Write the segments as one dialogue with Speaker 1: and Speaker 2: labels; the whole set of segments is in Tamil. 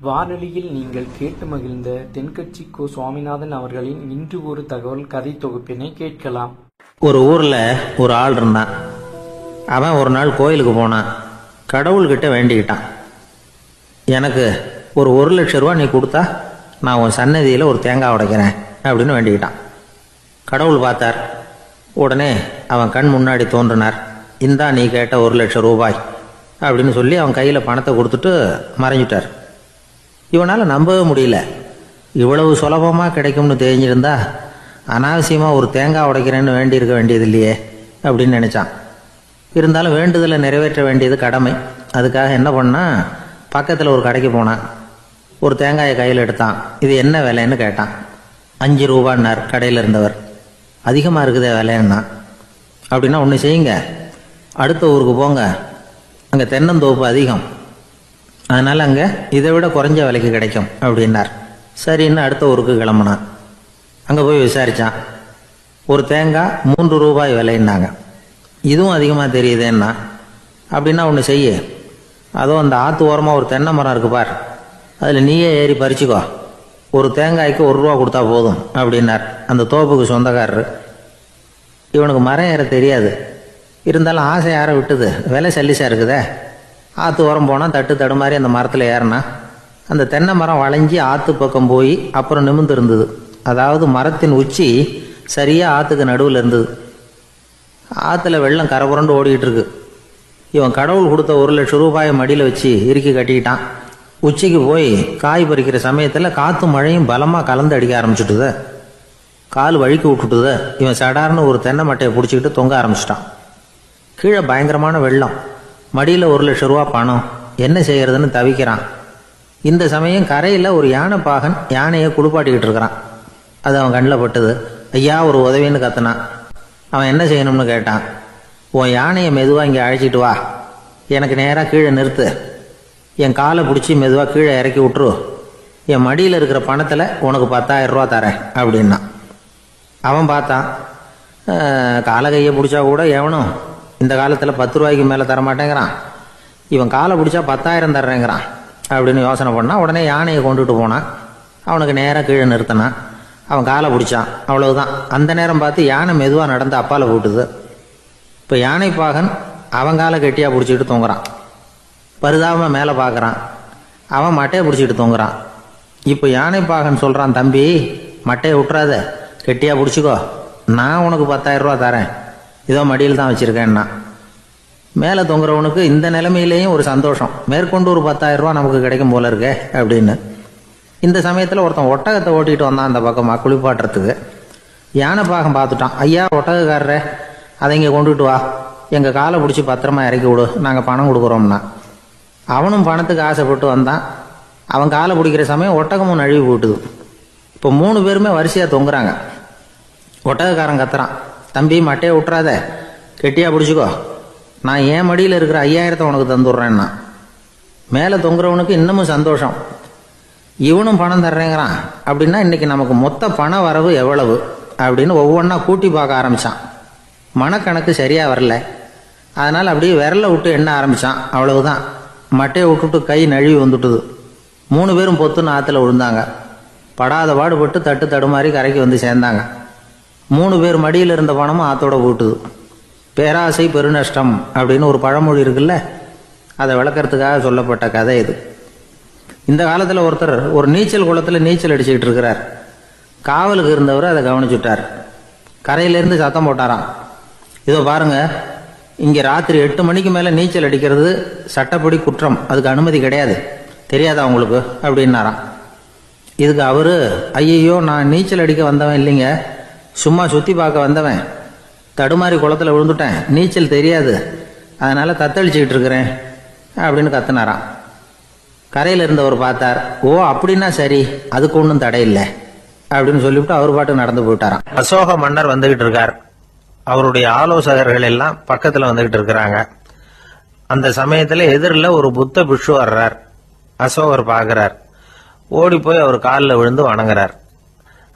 Speaker 1: வானொலியில் நீங்கள் கேட்டு மகிழ்ந்த தென்கட்சி கோ. சுவாமிநாதன் அவர்களின் இன்று ஒரு தகவல் கதை தொகுப்பினை கேட்கலாம்.
Speaker 2: ஒரு ஊர்ல ஒரு ஆள் இருந்தான். அவன் ஒரு நாள் கோயிலுக்கு போனான். கடவுள்கிட்ட வேண்டிக்கிட்டான், எனக்கு ஒரு 1,00,000 ரூபா நீ கொடுத்தா நான் உன் சன்னதியில் ஒரு தேங்காய் உடைக்கிறேன் அப்படின்னு வேண்டிக்கிட்டான். கடவுள் பார்த்தார். உடனே அவன் கண் முன்னாடி தோன்றினார். இந்தா நீ கேட்ட 1,00,000 ரூபாய் அப்படின்னு சொல்லி அவன் கையில் பணத்தை கொடுத்துட்டு மறைஞ்சிட்டார். இவனால் நம்பவே முடியல. இவ்வளவு சுலபமாக கிடைக்கும்னு தெரிஞ்சிருந்தா அனாவசியமாக ஒரு தேங்காய் உடைக்கிறேன்னு வேண்டியிருக்க வேண்டியது இல்லையே அப்படின்னு நினச்சான். இருந்தாலும் வேண்டுதலை நிறைவேற்ற வேண்டியது கடமை. அதுக்காக என்ன பண்ணால், பக்கத்தில் ஒரு கடைக்கு போனான். ஒரு தேங்காயை கையில் எடுத்தான். இது என்ன விலைன்னு கேட்டான். 5 ரூபான்னார் கடையில் இருந்தவர். அதிகமாக இருக்குதே விலைன்னா. அப்படின்னா ஒன்று செய்யுங்க, அடுத்த ஊருக்கு போங்க, அங்கே தென்னந்தோப்பு அதிகம், அதனால் அங்கே இதை விட குறைஞ்ச விலைக்கு கிடைக்கும் அப்படின்னார். சரின்னு அடுத்த ஊருக்கு கிளம்புனான். அங்கே போய் விசாரித்தான். ஒரு தேங்காய் 3 ரூபாய் விலைன்னாங்க. இதுவும் அதிகமாக தெரியுதேன்னா. அப்படின்னா ஒன்று செய்ய, அதோ அந்த ஆற்று ஓரமாக ஒரு தென்னை மரம் இருக்கு பார், அதில் நீயே ஏறி பறிச்சுக்கோ, ஒரு தேங்காய்க்கு 1 ரூபா கொடுத்தா போதும் அப்படின்னார் அந்த தோப்புக்கு சொந்தக்காரரு. இவனுக்கு மரம் ஏற தெரியாது. இருந்தாலும் ஆசை யாரை விட்டுது, விலை சல்லிசாக இருக்குதே. ஆற்று ஓரம் போனால் தட்டு தடுமாறி அந்த மரத்தில் ஏறினா அந்த தென்னை மரம் வளைஞ்சி ஆற்று பக்கம் போய் அப்புறம் நிமிர்ந்து இருந்தது. அதாவது மரத்தின் உச்சி சரியாக ஆற்றுக்கு நடுவில் இருந்தது. ஆற்றுல வெள்ளம் கரபுரண்டு ஓடிக்கிட்டு இருக்கு. இவன் கடவுள் கொடுத்த 1,00,000 ரூபாயை மடியில் வச்சு இறுக்கி கட்டிக்கிட்டான். உச்சிக்கு போய் காய் பறிக்கிற சமயத்தில் காற்றும் மழையும் பலமாக கலந்து அடிக்க ஆரம்பிச்சுட்டுது. கால் வழுக்கி விட்டுட்டுது. இவன் சடார்னு ஒரு தென்னை மட்டையை பிடிச்சிக்கிட்டு தொங்க ஆரம்பிச்சிட்டான். கீழே பயங்கரமான வெள்ளம். மடியில் 1,00,000 ரூபா பணம். என்ன செய்யறதுன்னு தவிக்கிறான். இந்த சமயம் கரையில் ஒரு யானை பாகன் யானையை குளிப்பாட்டிக்கிட்டு இருக்கிறான். அது அவன் கண்ணில் பட்டது. ஐயா ஒரு உதவின்னு கத்துனான். அவன் என்ன செய்யணும்னு கேட்டான். உன் யானையை மெதுவாக இங்கே அழைச்சிட்டு வா, எனக்கு நேராக கீழே நிறுத்து, என் காலை பிடிச்சி மெதுவாக கீழே இறக்கி விட்டுரு, என் மடியில் இருக்கிற பணத்தில் உனக்கு 10,000 ரூபா தரேன் அப்படின்னா. அவன் பார்த்தான். காலை கையை பிடிச்சா கூட எவனும் இந்த காலத்தில் 10 ரூபாய்க்கு மேலே தரமாட்டேங்கிறான். இவன் காலை பிடிச்சா 10,000 தர்றேங்கிறான் அப்படின்னு யோசனை பண்ணான். உடனே யானையை கொண்டுட்டு போனான். அவனுக்கு நேராக கீழே நிறுத்தினான். அவன் காலை பிடிச்சான். அவ்வளவுதான். அந்த நேரம் பார்த்து யானை மெதுவாக நடந்து அப்பால் போட்டுது. இப்போ யானை பாகன் அவன் காலை கெட்டியாக பிடிச்சிக்கிட்டு தொங்குறான். பரிதாபமாக மேலே பார்க்குறான். அவன் மட்டையை பிடிச்சிக்கிட்டு தொங்குறான். இப்போ யானை பாகன் சொல்கிறான், தம்பி மட்டையை விட்டுறாத, கெட்டியாக பிடிச்சிக்கோ, நான் உனக்கு 10,000 ரூபா தரேன், இதோ மடியில் தான் வச்சுருக்கேன்னா. மேலே தொங்குறவனுக்கு இந்த நிலைமையிலேயும் ஒரு சந்தோஷம், மேற்கொண்டு ஒரு 10,000 ரூபா நமக்கு கிடைக்கும் போல இருக்கே அப்படின்னு. இந்த சமயத்தில் ஒருத்தன் ஒட்டகத்தை ஓட்டிகிட்டு வந்தான் அந்த பக்கமாக குளிப்பாட்டுறதுக்கு. யானை பாகம் பார்த்துட்டான். ஐயா ஒட்டகக்காரரே, அதை இங்கே கொண்டுகிட்டு வா, எங்கள் காலை பிடிச்சி பத்திரமா இறக்கி விடு, நாங்கள் பணம் கொடுக்குறோம்னா. அவனும் பணத்துக்கு ஆசைப்பட்டு வந்தான். அவன் காலை பிடிக்கிற சமயம் ஒட்டகமும் நழுவி போட்டுது. இப்போ 3 பேருமே வரிசையாக தொங்குறாங்க. ஒட்டகக்காரன் கத்துறான், தம்பி மட்டையை விட்டுறாத, கெட்டியாக பிடிச்சிக்கோ, நான் என் மடியில் இருக்கிற 5,000 உனக்கு தந்துடுறேன்னா. மேலே தொங்குறவனுக்கு இன்னமும் சந்தோஷம், இவனும் பணம் தர்றேங்கிறான். அப்படின்னா இன்னைக்கு நமக்கு மொத்த பண வரவு எவ்வளவு அப்படின்னு ஒவ்வொன்றா கூட்டி பார்க்க ஆரம்பித்தான். மனக்கணக்கு சரியாக வரல. அதனால் அப்படியே விரலை விட்டு எண்ண ஆரம்பித்தான். அவ்வளவுதான். மட்டையை விட்டுட்டு கை நழுவி வந்துட்டுது. 3 பேரும் பொத்துன்னு ஆற்றுல விழுந்தாங்க. படாத பாடுபட்டு தட்டு தடுமாறி கரைக்கு வந்து சேர்ந்தாங்க. 3 பேர் மடியில் இருந்த பணமும் ஆத்தோட போட்டுது. பேராசை பெருநஷ்டம் அப்படின்னு ஒரு பழமொழி இருக்குல்ல, அதை விளக்கறதுக்காக சொல்லப்பட்ட கதை இது. இந்த காலத்தில் ஒருத்தர் ஒரு நீச்சல் குளத்தில் நீச்சல் அடிச்சுக்கிட்டு இருக்கிறார். காவலுக்கு இருந்தவர் அதை கவனிச்சுட்டார். கரையிலேருந்து சத்தம் போட்டாராம், இதோ பாருங்க, இங்கே ராத்திரி 8 மணிக்கு மேலே நீச்சல் அடிக்கிறது சட்டப்படி குற்றம், அதுக்கு அனுமதி கிடையாது, தெரியாதா உங்களுக்கு அப்படின்னாராம். இதுக்கு அவரு, ஐயையோ நான் நீச்சல் அடிக்க வந்தவன் இல்லைங்க, சும்மா சுற்றி பார்க்க வந்தவன், தடுமாறி குளத்தில் விழுந்துட்டேன், நீச்சல் தெரியாது, அதனால் தத்தளிச்சுக்கிட்டு இருக்கிறேன் அப்படின்னு கத்துனாராம். கரையில் இருந்தவர் பார்த்தார். ஓ அப்படின்னா சரி, அதுக்கு ஒன்றும் தடையில்லை அப்படின்னு சொல்லிவிட்டு அவர் பாட்டு நடந்து போயிட்டாராம். அசோக மன்னர் வந்துகிட்டு இருக்கார். அவருடைய ஆலோசகர்கள் எல்லாம் பக்கத்தில் வந்துகிட்டு இருக்கிறாங்க. அந்த சமயத்தில் எதிரில் ஒரு புத்த பிக்ஷு வர்றார். அசோகர் பார்க்கிறார். ஓடி போய் அவர் காலில் விழுந்து வணங்குறார்.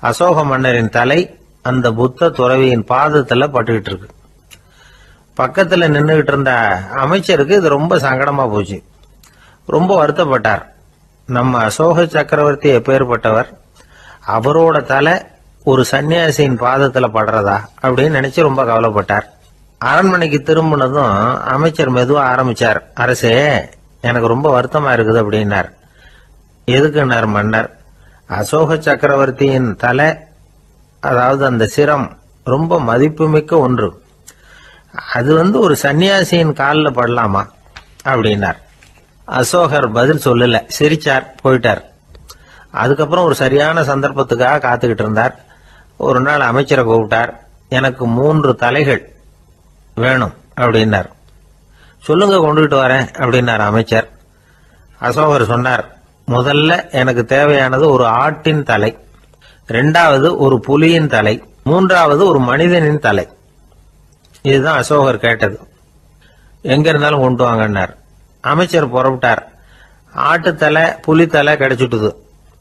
Speaker 2: அசோக மன்னரின் தலை அந்த புத்த துறவியின் பாதத்தில் பட்டுக்கிட்டு இருக்கு. பக்கத்தில் நின்றுகிட்டு இருந்த அமைச்சருக்கு இது ரொம்ப சங்கடமா போச்சு. ரொம்ப வருத்தப்பட்டார். நம்ம அசோக சக்கரவர்த்தி எப்பேற்பட்டவர், அவரோட தலை ஒரு சன்னியாசியின் பாதத்துல படுறதா அப்படின்னு நினைச்சு ரொம்ப கவலைப்பட்டார். அரண்மனைக்கு திரும்பினதும் அமைச்சர் மெதுவா ஆரம்பிச்சார். அரசே, எனக்கு ரொம்ப வருத்தமா இருக்குது அப்படின்னார். எதுக்குன்னார் மன்னர். அசோக சக்கரவர்த்தியின் தலை, அதாவது அந்த சிரம், ரொம்ப மதிப்புமிக்க ஒன்று. அது ஒரு சன்னியாசியின் காலில் படலாமா அப்படின்னார். அசோகர் பதில் சொல்லல, சிரிச்சார், போயிட்டார். அதுக்கப்புறம் ஒரு சரியான சந்தர்ப்பத்துக்காக காத்துக்கிட்டு இருந்தார். ஒரு நாள் அமைச்சரை கூப்பிட்டார். எனக்கு 3 தலைகள் வேணும் அப்படின்னார். சொல்லுங்க, கொண்டுகிட்டு வரேன் அப்படின்னார் அமைச்சர். அசோகர் சொன்னார், முதல்ல எனக்கு தேவையானது ஒரு ஆட்டின் தலை, 2வது ஒரு புலியின் தலை, 3வது ஒரு மனிதனின் தலை. இதுதான் அசோகர் கேட்டது. எங்க இருந்தாலும் கொண்டு வாங்கன்னார். அமைச்சர் புறப்பட்டார். ஆட்டுத்தலை, புலித்தலை கிடைச்சிட்டுது.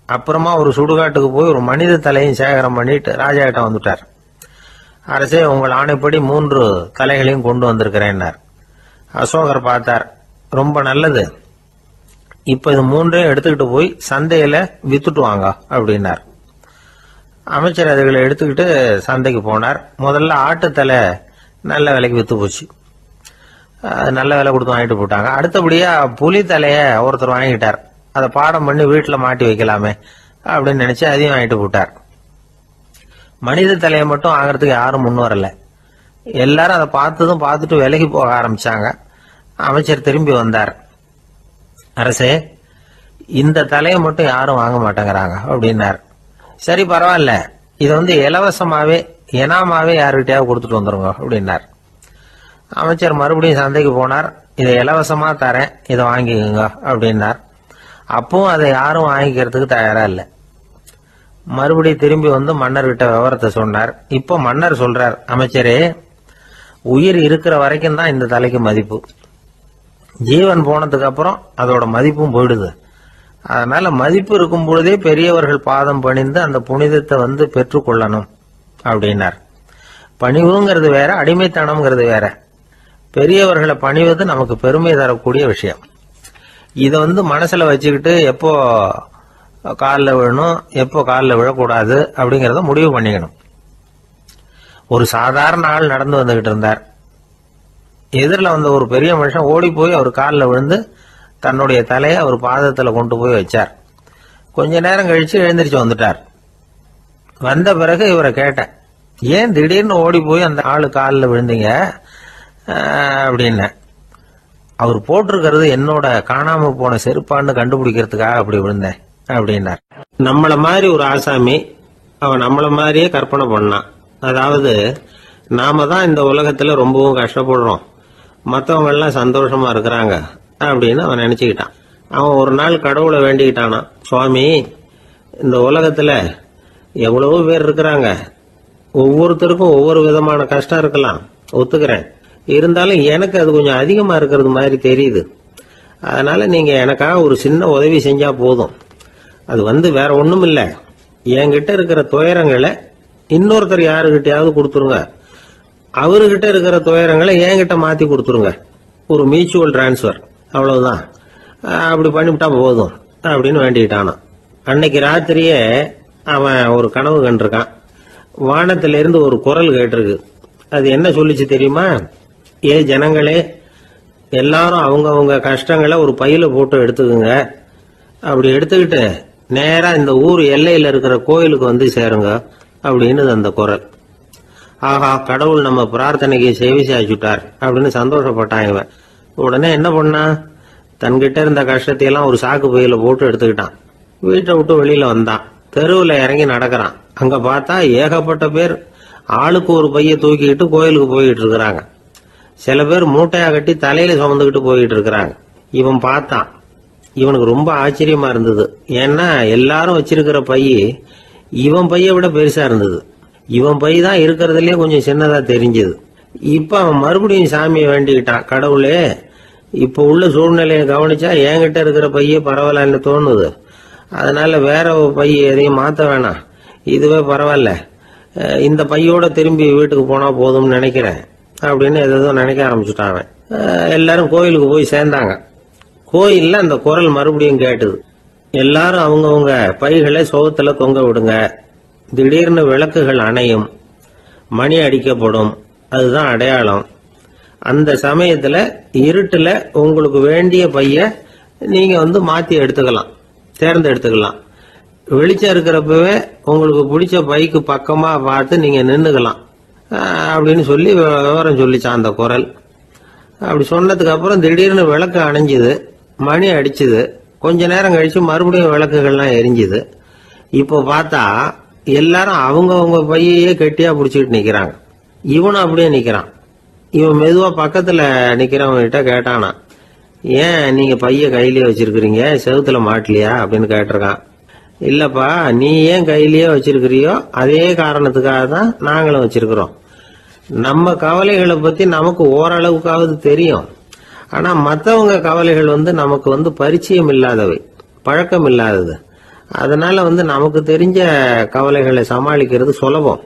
Speaker 2: அப்புறமா ஒரு சுடுகாட்டுக்கு போய் ஒரு மனித தலையும் சேகரம் பண்ணிட்டு ராஜா கிட்ட வந்துட்டார். அரசே, உங்கள் ஆணைப்படி 3 தலைகளையும் கொண்டு வந்திருக்கிறேன்னார். அசோகர் பார்த்தார். ரொம்ப நல்லது, இப்ப இது 3ஐயும் எடுத்துக்கிட்டு போய் சந்தையில வித்துட்டு வாங்க அப்படின்னார். அமைச்சர் அதுகளை எடுத்துக்கிட்டு சந்தைக்கு போனார். முதல்ல ஆட்டுத்தலை நல்ல விலைக்கு வித்து போச்சு. நல்ல விலை கொடுத்து வாங்கிட்டு போட்டாங்க. அடுத்தபடியா புலி தலைய ஒருத்தர் வாங்கிட்டார். அதை பாடம் பண்ணி வீட்டுல மாட்டி வைக்கலாமே அப்படின்னு நினைச்சு அதையும் வாங்கிட்டு போட்டார். மனித தலையை மட்டும் வாங்கறதுக்கு யாரும் முன் வரல. எல்லாரும் அதை பார்த்துட்டு விலகி போக ஆரம்பிச்சாங்க. அமைச்சர் திரும்பி வந்தார். அரசே, இந்த தலையை மட்டும் யாரும் வாங்க மாட்டேங்கிறாங்க அப்படின்னார். சரி, பரவாயில்ல, இது இலவசமாவே இனாமாவே யாருக்கிட்டையாவது கொடுத்துட்டு வந்துருங்க அப்படின்னார். அமைச்சர் மறுபடியும் சந்தைக்கு போனார். இதை இலவசமா தரேன், இதை வாங்கிக்கோங்க அப்படின்னார். அப்பவும் அதை யாரும் வாங்கிக்கிறதுக்கு தயாரா இல்லை. மறுபடியும் திரும்பி மன்னர்கிட்ட விவரத்தை சொன்னார். இப்போ மன்னர் சொல்றார், அமைச்சரே, உயிர் இருக்கிற வரைக்கும் தான் இந்த தலைக்கு மதிப்பு. ஜீவன் போனதுக்கு அப்புறம் அதோட மதிப்பும் போயிடுது. அதனால மதிப்பு இருக்கும் பொழுதே பெரியவர்கள் பாதம் பணிந்து அந்த புனிதத்தை பெற்றுக்கொள்ளணும் அப்படின்னார். பணிவுங்கிறது வேற, அடிமைத்தனம்ங்கிறது வேற. பெரியவர்களை பணிவது நமக்கு பெருமை தரக்கூடிய விஷயம். இதை மனசுல வச்சுக்கிட்டு எப்போ காலில் விழணும், எப்போ காலில் விழக்கூடாது அப்படிங்கறத முடிவு பண்ணிக்கணும். ஒரு சாதாரண ஆள் நடந்து வந்துகிட்டு இருந்தார். எதிரில் ஒரு பெரிய மனுஷன் ஓடி போய் அவர் காலில் விழுந்து தன்னுடைய தலையை அவர் பாதத்தில் கொண்டு போய் வச்சார். கொஞ்ச நேரம் கழிச்சு எழுந்திரிச்சு வந்துட்டார். வந்த பிறகு இவரை கேட்டேன், ஏன் திடீர்னு ஓடி போய் அந்த ஆளு காலில் விழுந்தீங்க அப்படின்னு. அவர் போட்டிருக்கிறது என்னோட காணாம போன செருப்பான்னு கண்டுபிடிக்கிறதுக்காக அப்படி விழுந்தேன் அப்படின்னார். நம்மள மாதிரி ஒரு ஆசாமி அவன் நம்மள மாதிரியே கற்பனை பண்ணான். அதாவது, நாம தான் இந்த உலகத்துல ரொம்பவும் கஷ்டப்படுறோம், மற்றவங்க எல்லாம் சந்தோஷமா இருக்கிறாங்க அப்படின்னு அவன் நினைச்சுக்கிட்டான். அவன் ஒரு நாள் கடவுளை வேண்டிக்கிட்டானா, சுவாமி, இந்த உலகத்துல எவ்வளவோ பேர் இருக்கிறாங்க, ஒவ்வொருத்தருக்கும் ஒவ்வொரு விதமான கஷ்டம் இருக்கலாம், ஒத்துக்கிறேன். இருந்தாலும் எனக்கு அது கொஞ்சம் அதிகமா இருக்கிறது மாதிரி தெரியுது. அதனால நீங்க எனக்காக ஒரு சின்ன உதவி செஞ்சா போதும். அது வேற ஒண்ணும் இல்ல, என்கிட்ட இருக்கிற துயரங்களை இன்னொருத்தர் யாருகிட்டயாவது கொடுத்துருங்க, அவர்கிட்ட இருக்கிற துயரங்களை என்கிட்ட மாத்தி கொடுத்துருங்க. ஒரு மியூச்சுவல் டிரான்ஸ்பர், அவ்வளவுதான். அப்படி பண்ணிவிட்டா போதும் அப்படின்னு வேண்டிக்கிட்டானா. அன்னைக்கு ராத்திரியே அவன் ஒரு கனவு கண்டிருக்கான். வானத்திலிருந்து ஒரு குரல் கேட்டிருக்கு. அது என்ன சொல்லிச்சு தெரியுமா? ஏ ஜனங்களே, எல்லாரும் அவங்க கஷ்டங்களை ஒரு பையில போட்டு எடுத்துக்குங்க. அப்படி எடுத்துக்கிட்டு நேரா இந்த ஊர் எல்லையில இருக்கிற கோயிலுக்கு சேருங்க அப்படின்னு அந்த குரல். ஆஹா, கடவுள் நம்ம பிரார்த்தனைக்கு செவி சாய்ச்சுட்டார் அப்படின்னு சந்தோஷப்பட்டான் இவன். உடனே என்ன பண்ணா, தன்கிட்ட இருந்த கஷ்டத்தையெல்லாம் ஒரு சாக்கு பையில போட்டு எடுத்துக்கிட்டான். வீட்டை விட்டு வெளியில வந்தான். தெருவுல இறங்கி நடக்கிறான். அங்க பார்த்தா ஏகப்பட்ட பேர் ஆளுக்கு ஒரு பைய தூக்கிக்கிட்டு கோயிலுக்கு போயிட்டு இருக்கிறாங்க. சில பேர் மூட்டையா கட்டி தலையில சுமந்துக்கிட்டு போயிட்டு இருக்கிறாங்க. இவன் பார்த்தான். இவனுக்கு ரொம்ப ஆச்சரியமா இருந்தது. ஏன்னா எல்லாரும் வச்சிருக்கிற பைய இவன் பைய விட பெருசா இருந்தது. இவன் பை தான் இருக்கிறதுலயே கொஞ்சம் சின்னதா தெரிஞ்சது. இப்ப அவன் மறுபடியும் சாமியை வேண்டிக்கிட்டான், கடவுளே, இப்ப உள்ள சூழ்நிலையை கவனிச்சா என்கிட்ட இருக்கிற பைய பரவாயில்லன்னு தோணுது. அதனால வேற பைய எதையும் மாத்த வேணாம், இதுவே பரவாயில்ல, இந்த பையோட திரும்பி வீட்டுக்கு போனா போதும்னு நினைக்கிறேன் அப்படின்னு ஏதோ நினைக்க ஆரம்பிச்சுட்டான் அவன். எல்லாரும் கோயிலுக்கு போய் சேர்ந்தாங்க. கோயில்ல அந்த குரல் மறுபடியும் கேட்டுது. எல்லாரும் அவங்கவுங்க பைகளை சோகத்துல தொங்க விடுங்க. திடீர்னு விளக்குகள் அணையும், மணி அடிக்கப்படும். அதுதான் அடையாளம். அந்த சமயத்துல இருட்டுல உங்களுக்கு வேண்டிய பைய நீங்க மாத்தி எடுத்துக்கலாம், தேர்ந்தெடுத்துக்கலாம். வெளிச்சம் இருக்கிறப்பவே உங்களுக்கு பிடிச்ச பைக்கு பக்கமா பார்த்து நீங்க நின்னுக்கலாம் அப்படின்னு சொல்லி விவரம் சொல்லிச்சான் அந்த குரல். அப்படி சொன்னதுக்கு அப்புறம் திடீர்னு விளக்கு அணைஞ்சுது, மணி அடிச்சுது. கொஞ்ச நேரம் கழிச்சு மறுபடியும் விளக்குகள்லாம் எரிஞ்சுது. இப்போ பார்த்தா எல்லாரும் அவங்கவுங்க பையையே கெட்டியா பிடிச்சிட்டு நிக்கிறாங்க. இவனும் அப்படியே நிக்கிறான். இவன் மெதுவா பக்கத்துல நிக்கிறவங்க கிட்ட கேட்டானா, ஏன் நீங்க பைய கையிலேயே வச்சிருக்கிறீங்க, செவுத்துல மாட்டலையா அப்படின்னு கேட்டிருக்கான். இல்லப்பா, நீ ஏன் கையிலேயே வச்சிருக்கிறியோ அதே காரணத்துக்காக தான் நாங்களும் வச்சிருக்கிறோம். நம்ம கவலைகளை பத்தி நமக்கு ஓரளவுக்காவது தெரியும். ஆனா மற்றவங்க கவலைகள் நமக்கு பரிச்சயம் இல்லாதவை, பழக்கம் இல்லாதது. அதனால நமக்கு தெரிஞ்ச கவலைகளை சமாளிக்கிறது சுலபம்.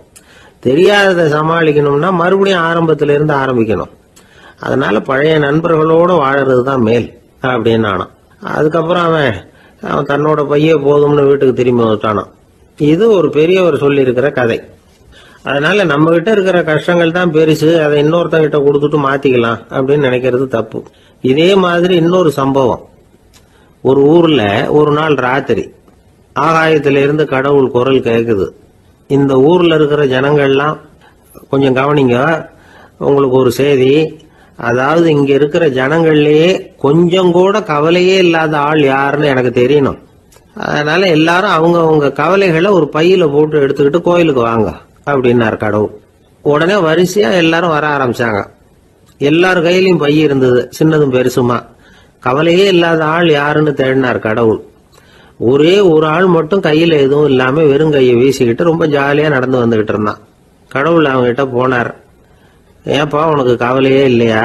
Speaker 2: தெரியாததை சமாளிக்கணும்னா மறுபடியும் ஆரம்பத்தில இருந்து ஆரம்பிக்கணும். அதனால பழைய நண்பர்களோட வாழறது தான் மேல் அப்படின்னு ஆனான். அதுக்கப்புறம் அவன் தன்னோட பைய போதும்னு வீட்டுக்கு திரும்பி வந்துட்டானான். இது ஒரு பெரியவர் சொல்லி இருக்கிற கதை. அதனால நம்ம கிட்ட இருக்கிற கஷ்டங்கள் தான் பெருசு, அதை இன்னொருத்தங்கிட்ட கொடுத்துட்டு மாத்திக்கலாம் அப்படின்னு நினைக்கிறது தப்பு. இதே மாதிரி இன்னொரு சம்பவம். ஒரு ஊர்ல ஒரு நாள் ராத்திரி ஆகாயத்திலிருந்து கடவுள் குரல் கேக்குது. இந்த ஊர்ல இருக்கிற ஜனங்கள்லாம் கொஞ்சம் கவனிங்க, உங்களுக்கு ஒரு செய்தி. அதாவது இங்க இருக்கிற ஜனங்கள்லயே கொஞ்சம் கூட கவலையே இல்லாத ஆள் யாருன்னு எனக்கு தெரியணும். அதனால எல்லாரும் அவங்க கவலைகளை ஒரு பையில போட்டு எடுத்துக்கிட்டு கோயிலுக்கு வாங்க அப்படின்னாரு கடவுள். உடனே வரிசையா எல்லாரும் வர ஆரம்பிச்சாங்க. எல்லார் கையிலயும் பை இருந்தது, சின்னதும் பெருசுமா. கவலையே இல்லாத ஆள் யாருன்னு தேடினார் கடவுள். ஒரே ஒரு ஆள் மட்டும் கையில எதுவும் இல்லாம வெறும் கையை வீசிக்கிட்டு ரொம்ப ஜாலியா நடந்து வந்துகிட்டு இருந்தான். கடவுள் அவங்க கிட்ட போனார். ஏப்பா, உனக்கு கவலையே இல்லையா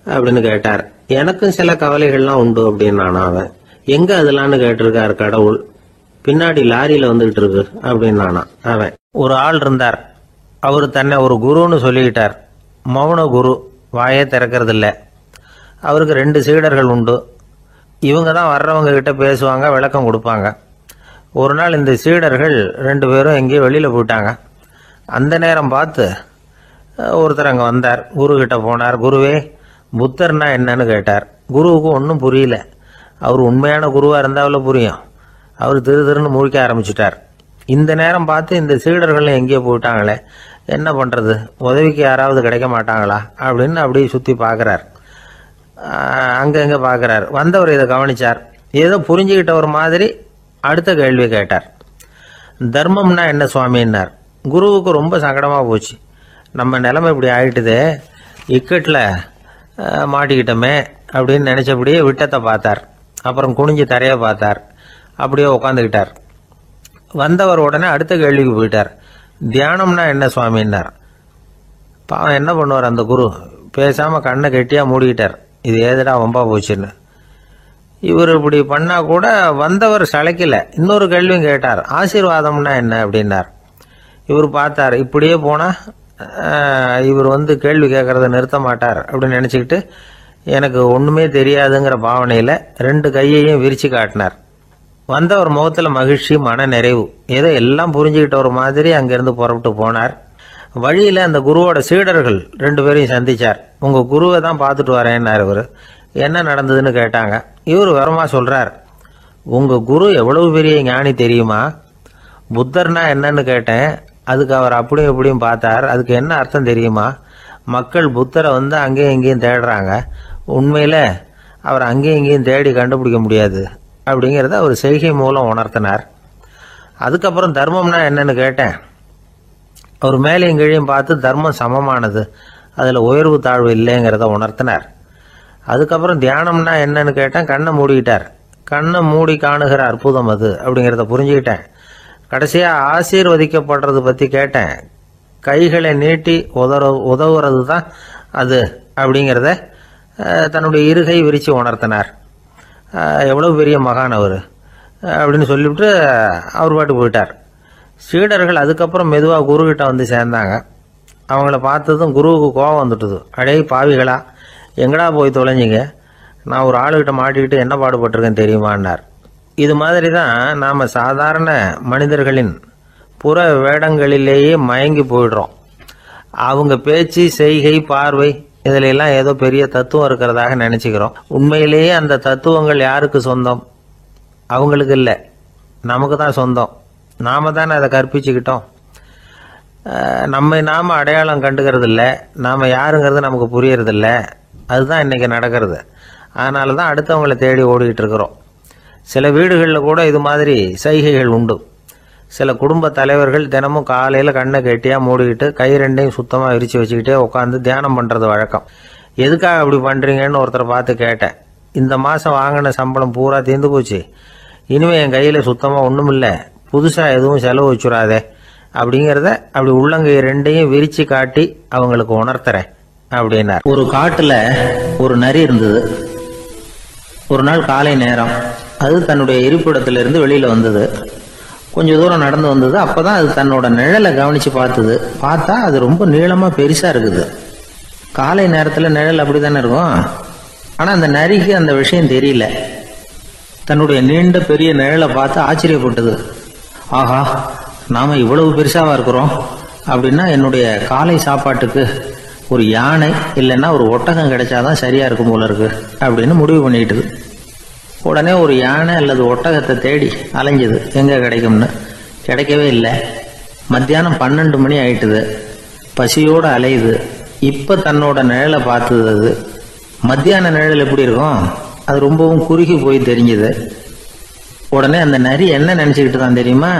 Speaker 2: அப்படின்னு கேட்டார். எனக்கும் சில கவலைகள்லாம் உண்டு அப்படின்னானா அவன். எங்க அதெல்லாம்னு கேட்டிருக்காரு கடவுள். பின்னாடி லாரியில வந்துகிட்டு இருக்கு அப்படின்னானா அவன். ஒரு ஆள் இருந்தார். அவரு தன்னை ஒரு குருன்னு சொல்லிக்கிட்டார். மௌன குரு, வாயே திறக்கிறது இல்ல. அவருக்கு 2 சீடர்கள் உண்டு. இவங்க தான் வர்றவங்க கிட்ட பேசுவாங்க, விளக்கம் கொடுப்பாங்க. ஒரு நாள் இந்த சீடர்கள் 2 பேரும் எங்கேயோ வெளியில போயிட்டாங்க. அந்த நேரம் பார்த்து ஒருத்தர் அங்க வந்தார். குரு கிட்ட போனார். குருவே, புத்தர்னா என்னன்னு கேட்டார். குருவுக்கு ஒன்றும் புரியல. அவர் உண்மையான குருவா இருந்தாவில புரியும். அவர் திருன்னு முழிக்க ஆரம்பிச்சுட்டார். இந்த நேரம் பார்த்து இந்த சீடர்கள் எங்கேயோ போயிட்டாங்களே, என்ன பண்றது, உதவிக்கு யாராவது கிடைக்க மாட்டாங்களா அப்படின்னு அப்படியே சுத்தி பாக்குறார். அங்கங்க பாக்குறார். வந்தவர் இதை கவனிச்சார். ஏதோ புரிஞ்சுக்கிட்ட ஒரு மாதிரி அடுத்த கேள்வி கேட்டார். தர்மம்னா என்ன சுவாமின்னார். குருவுக்கு ரொம்ப சங்கடமா போச்சு. நம்ம நிலைமை இப்படி ஆயிட்டுதே, இக்கட்டில் மாட்டிக்கிட்டோமே அப்படின்னு நினைச்சபடியே விட்டத்தை பார்த்தார். அப்புறம் குனிஞ்சு தரைய பார்த்தார். அப்படியே உட்காந்துக்கிட்டார். வந்தவர் உடனே அடுத்த கேள்விக்கு போயிட்டார். தியானம்னா என்ன சுவாமின்னார். பாவம் என்ன பண்ணுவார் அந்த குரு, பேசாம கண்ணை கெட்டியா மூடிக்கிட்டார். இது ஏதுடா வம்பா போச்சுன்னு. இவர் இப்படி பண்ணா கூட வந்தவர் சளைக்கல. இன்னொரு கேள்வியும் கேட்டார். ஆசீர்வாதம்னா என்ன அப்படின்னார். இவர் பார்த்தார். இப்படியே போனா இவர் கேள்வி கேட்கறத நிறுத்த மாட்டார் அப்படின்னு நினைச்சுக்கிட்டு எனக்கு ஒண்ணுமே தெரியாதுங்கிற பாவனையில 2 கையையும் விரிச்சு காட்டினார். வந்தவர் முகத்துல மகிழ்ச்சி, மன நிறைவு. ஏதோ எல்லாம் புரிஞ்சுக்கிட்ட ஒரு மாதிரி அங்கிருந்து புறப்பட்டு போனார். வழியில அந்த குருவோட சீடர்கள் 2 பேரையும் சந்திச்சார். உங்க குருவை தான் பார்த்துட்டு வரேன்னார் இவர். என்ன நடந்ததுன்னு கேட்டாங்க. இவர் வரமா சொல்றார். உங்க குரு எவ்வளவு பெரிய ஞானி தெரியுமா? புத்தர்னா என்னன்னு கேட்டேன். அதுக்கு அவர் அப்படியும் இப்படியும் பார்த்தார். அதுக்கு என்ன அர்த்தம் தெரியுமா? மக்கள் புத்தரை அங்கேயும் இங்கேயும் தேடுறாங்க. உண்மையில அவர் அங்கேயும் இங்கேயும் தேடி கண்டுபிடிக்க முடியாது அப்படிங்கிறத அவர் செய்கை மூலம் உணர்த்தினார். அதுக்கப்புறம் தர்மம்னா என்னன்னு கேட்டேன். அவர் மேலையும் கீழையும் பார்த்து தர்மம் சமமானது, அதுல உயர்வு தாழ்வு இல்லைங்கிறத உணர்த்தினார். அதுக்கப்புறம் தியானம்னா என்னன்னு கேட்டேன். கண்ணை மூடிக்கிட்டார். கண்ணை மூடி காணுகிற அற்புதம் அது அப்படிங்கிறத புரிஞ்சுக்கிட்டேன். கடைசியா ஆசீர்வதிக்கப்படுறது பத்தி கேட்டேன். கைகளை நீட்டி உதவுறது தான் அது அப்படிங்கிறத தன்னுடைய இருகை விரிச்சு உணர்த்தினார். எவ்வளவு பெரிய மகான் அவர் அப்படின்னு சொல்லிவிட்டு அவர் பாட்டு போயிட்டார். சீடர்கள் அதுக்கப்புறம் மெதுவாக குருக்கிட்ட சேர்ந்தாங்க. அவங்கள பார்த்ததும் குருவுக்கு கோபம் வந்துட்டுது. அடே பாவிகளா, எங்கடா போய் தொலைஞ்சிங்க? நான் ஒரு ஆளுகிட்ட மாட்டிக்கிட்டு என்ன பாடுபட்டிருக்கேன் தெரியுமான்னார். இது மாதிரி தான் நாம் சாதாரண மனிதர்களின் புற வேடங்களிலேயே மயங்கி போயிடுறோம். அவங்க பேச்சு, செய்கை, பார்வை இதிலெல்லாம் ஏதோ பெரிய தத்துவம் இருக்கிறதாக நினச்சிக்கிறோம். உண்மையிலேயே அந்த தத்துவங்கள் யாருக்கு சொந்தம்? அவங்களுக்கு இல்லை, நமக்கு தான் சொந்தம். நாம் தானே அதை கற்பிச்சுக்கிட்டோம். நம்மை நாம் அடையாளம் கண்டுக்கிறது இல்லை, நாம் யாருங்கிறது நமக்கு புரியறதில்ல. அதுதான் இன்றைக்கி நடக்கிறது. அதனால தான் அடுத்தவங்களை தேடி ஓடிக்கிட்டு இருக்கிறோம். சில வீடுகளில் கூட இது மாதிரி சைகைகள் உண்டு. சில குடும்ப தலைவர்கள் தினமும் காலையில் கண்ணை கெட்டியாக மூடிக்கிட்டு கை ரெண்டையும் சுத்தமாக விரித்து வச்சுக்கிட்டே உட்காந்து தியானம் பண்ணுறது வழக்கம். எதுக்காக அப்படி பண்ணுறீங்கன்னு ஒருத்தரை பார்த்து கேட்டேன். இந்த மாதம் வாங்கின சம்பளம் பூரா தீர்ந்து போச்சு, இனிமேல் என் கையில் சுத்தமாக ஒன்றும் இல்லை, புதுசாக எதுவும் செலவு வச்சுடாதே அப்படிங்கிறத அப்படி உள்ளங்கை ரெண்டையும் விரித்து காட்டி அவங்களுக்கு உணர்த்துறேன் அப்படின்னார். ஒரு காட்டில் ஒரு நரி இருந்தது. ஒரு நாள் காலை நேரம் அது தன்னுடைய இருப்பிடத்திலிருந்து வெளியில் வந்தது. கொஞ்சம் தூரம் நடந்து வந்தது. அப்போ தான் அது தன்னோட நிழலை கவனித்து பார்த்தது. பார்த்தா அது ரொம்ப நீளமாக பெருசாக இருக்குது. காலை நேரத்தில் நிழல் அப்படி தானே இருக்கும். ஆனால் அந்த நரிக்கு அந்த விஷயம் தெரியல. தன்னுடைய நீண்ட பெரிய நிழலை பார்த்து ஆச்சரியப்பட்டது. ஆஹா, நாம் இவ்வளவு பெருசாக இருக்கிறோம் அப்படின்னா என்னுடைய காலை சாப்பாட்டுக்கு ஒரு யானை இல்லைன்னா ஒரு ஒட்டகம் கிடைச்சாதான் சரியாக இருக்கும் போல இருக்கு அப்படின்னு முடிவு பண்ணிக்கிட்டுது. உடனே ஒரு யானை அல்லது ஒட்டகத்தை தேடி அலைஞ்சது, எங்கே கிடைக்கும்னு. கிடைக்கவே இல்லை. மத்தியானம் 12 மணி ஆயிட்டுது. பசியோடு அலையுது. இப்போ தன்னோட நிழலை பார்த்தது. அது மத்தியான நிழல் எப்படி இருக்கும்? அது ரொம்பவும் குறுகி போய் தெரிஞ்சுது. உடனே அந்த நரி என்ன நினச்சிக்கிட்டு தான் தெரியுமா?